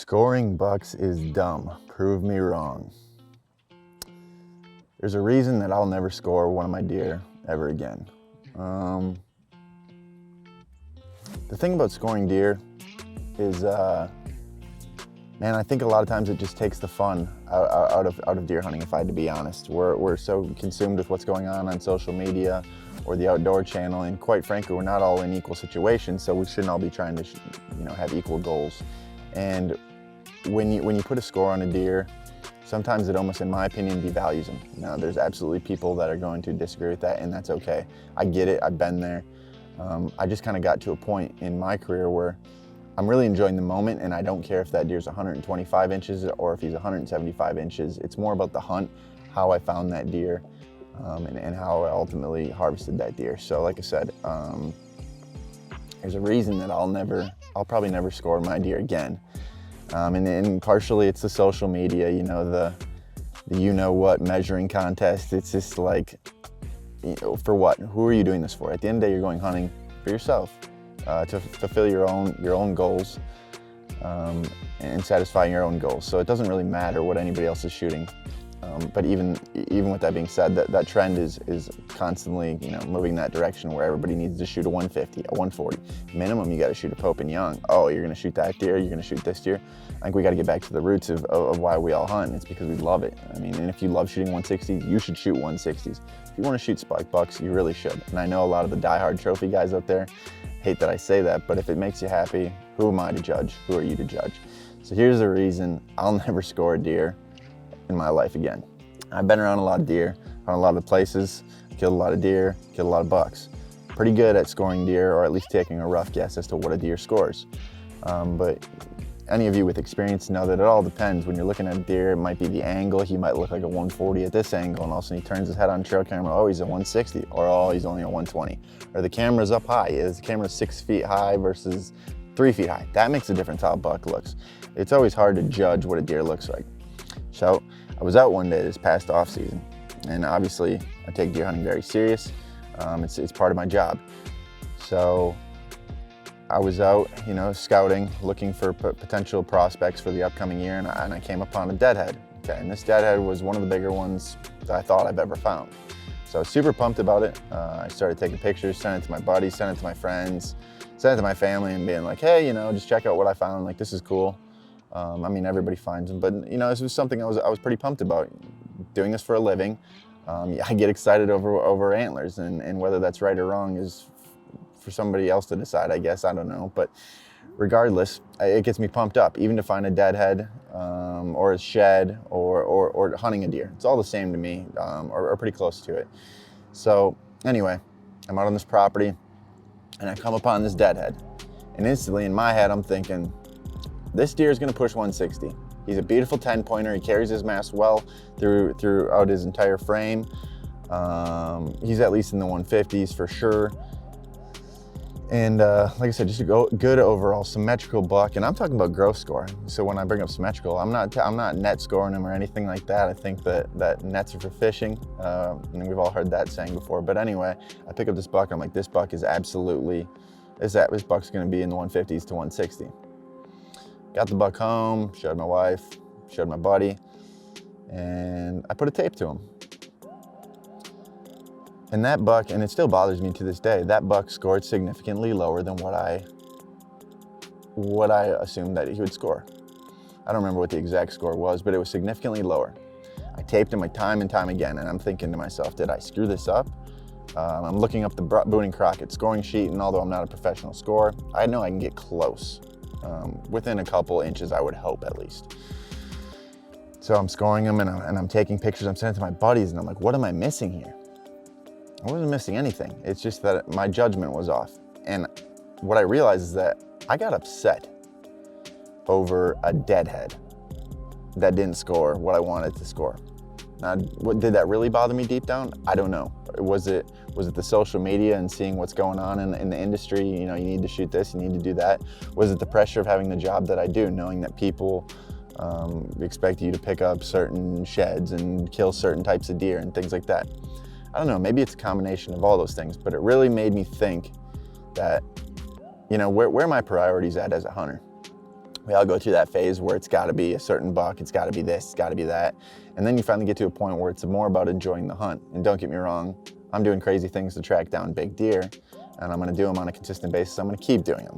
Scoring bucks is dumb. Prove me wrong. There's a reason that I'll never score one of my deer ever again. The thing about scoring deer is, man, I think a lot of times it just takes the fun out of deer hunting, if I had to be honest. We're so consumed with what's going on social media or the outdoor channel, and quite frankly, we're not all in equal situations, so we shouldn't all be trying to have equal goals. And when you put a score on a deer, sometimes it almost, in my opinion, devalues them. Now, there's absolutely people that are going to disagree with that, and that's okay. I get it, I've been there. I just kind of got to a point in my career where I'm really enjoying the moment, and I don't care if that deer's 125 inches or if he's 175 inches. It's more about the hunt, how I found that deer, and how I ultimately harvested that deer. So like I said, there's a reason that I'll probably never score my deer again. And partially it's the social media, the what measuring contest. It's just like, for what? Who are you doing this for? At the end of the day, you're going hunting for yourself, to fulfill your own goals, and satisfying your own goals. So it doesn't really matter what anybody else is shooting. But even with that being said, that trend is constantly moving that direction where everybody needs to shoot a 150, a 140. Minimum, you got to shoot a Pope and Young. Oh, you're going to shoot that deer, you're going to shoot this deer. I think we got to get back to the roots of why we all hunt. It's because we love it. I mean, and if you love shooting 160s, you should shoot 160s. If you want to shoot spike bucks, you really should. And I know a lot of the diehard trophy guys out there hate that I say that, but if it makes you happy, who am I to judge? Who are you to judge? So here's the reason I'll never score a deer in my life again. I've been around a lot of deer, found a lot of places, killed a lot of deer, killed a lot of bucks. Pretty good at scoring deer, or at least taking a rough guess as to what a deer scores. But any of you with experience know that it all depends. When you're looking at a deer, it might be the angle. He might look like a 140 at this angle, and all of a sudden he turns his head on trail camera, oh, he's a 160, or oh, he's only a 120. Or the camera's up high, the camera's 6 feet high versus 3 feet high. That makes a difference how a buck looks. It's always hard to judge what a deer looks like. So I was out one day this past off season, and obviously I take deer hunting very serious. It's part of my job. So I was out, scouting, looking for potential prospects for the upcoming year, and I came upon a deadhead. Okay, and this deadhead was one of the bigger ones that I thought I've ever found. So I was super pumped about it. I started taking pictures, sent it to my buddies, sent it to my friends, sent it to my family, and being like, hey, just check out what I found. Like, this is cool. I mean, everybody finds them, but this was something I was pretty pumped about. Doing this for a living, I get excited over antlers, and whether that's right or wrong is for somebody else to decide, I guess. I don't know, but regardless, it gets me pumped up, even to find a deadhead, or a shed, or hunting a deer. It's all the same to me, or pretty close to it. So anyway, I'm out on this property, and I come upon this deadhead, and instantly in my head I'm thinking, this deer is going to push 160. He's a beautiful 10-pointer. He carries his mass well throughout his entire frame. He's at least in the 150s for sure. And like I said, just a good overall symmetrical buck. And I'm talking about gross score. So when I bring up symmetrical, I'm not net scoring him or anything like that. I think that nets are for fishing. And we've all heard that saying before. But anyway, I pick up this buck. I'm like, this buck is absolutely, this buck's going to be in the 150s to 160. Got the buck home, showed my wife, showed my buddy, and I put a tape to him. And that buck, and it still bothers me to this day, that buck scored significantly lower than what I assumed that he would score. I don't remember what the exact score was, but it was significantly lower. I taped him like time and time again, and I'm thinking to myself, did I screw this up? I'm looking up the Boone and Crockett scoring sheet, and although I'm not a professional scorer, I know I can get close. Within a couple inches, I would hope, at least. So I'm scoring them, and I'm taking pictures. I'm sending it to my buddies, and I'm like, what am I missing here? I wasn't missing anything. It's just that my judgment was off. And what I realized is that I got upset over a deadhead that didn't score what I wanted to score. Now, did that really bother me deep down? I don't know. Was it the social media and seeing what's going on in the industry? You need to shoot this, you need to do that. Was it the pressure of having the job that I do, knowing that people expect you to pick up certain sheds and kill certain types of deer and things like that? I don't know, maybe it's a combination of all those things, but it really made me think that, where my priorities at as a hunter. We all go through that phase where it's got to be a certain buck, it's got to be this, it's got to be that. And then you finally get to a point where it's more about enjoying the hunt. And don't get me wrong, I'm doing crazy things to track down big deer, and I'm going to do them on a consistent basis. I'm going to keep doing them.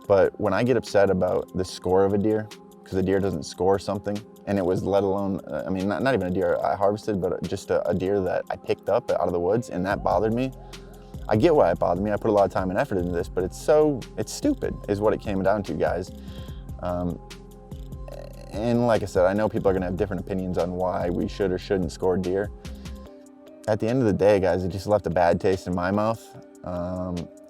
But when I get upset about the score of a deer, because a deer doesn't score something, and it was let alone, I mean, not even a deer I harvested, but just a deer that I picked up out of the woods, and that bothered me. I get why it bothered me. I put a lot of time and effort into this, but it's stupid is what it came down to, guys. And like I said, I know people are gonna have different opinions on why we should or shouldn't score deer. At the end of the day, guys, it just left a bad taste in my mouth.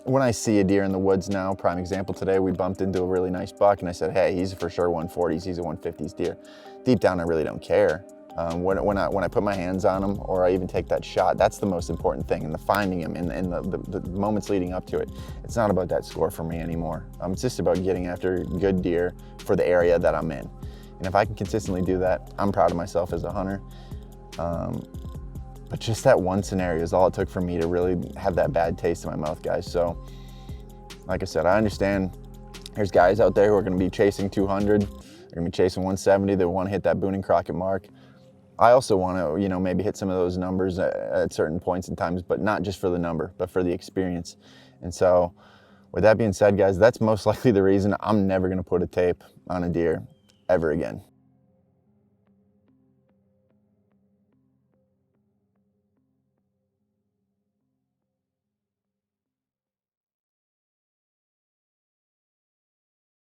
When I see a deer in the woods now, prime example today, we bumped into a really nice buck and I said, hey, he's for sure 140s, he's a 150s deer. Deep down, I really don't care. When I put my hands on him or I even take that shot, that's the most important thing, and the finding him and the moments leading up to it. It's not about that score for me anymore. It's just about getting after good deer for the area that I'm in. And if I can consistently do that, I'm proud of myself as a hunter. But just that one scenario is all it took for me to really have that bad taste in my mouth, guys. So, like I said, I understand there's guys out there who are gonna be chasing 200, they're gonna be chasing 170, they wanna hit that Boone and Crockett mark. I also wanna, maybe hit some of those numbers at certain points in times, but not just for the number, but for the experience. And so, with that being said, guys, that's most likely the reason I'm never gonna put a tape on a deer ever again.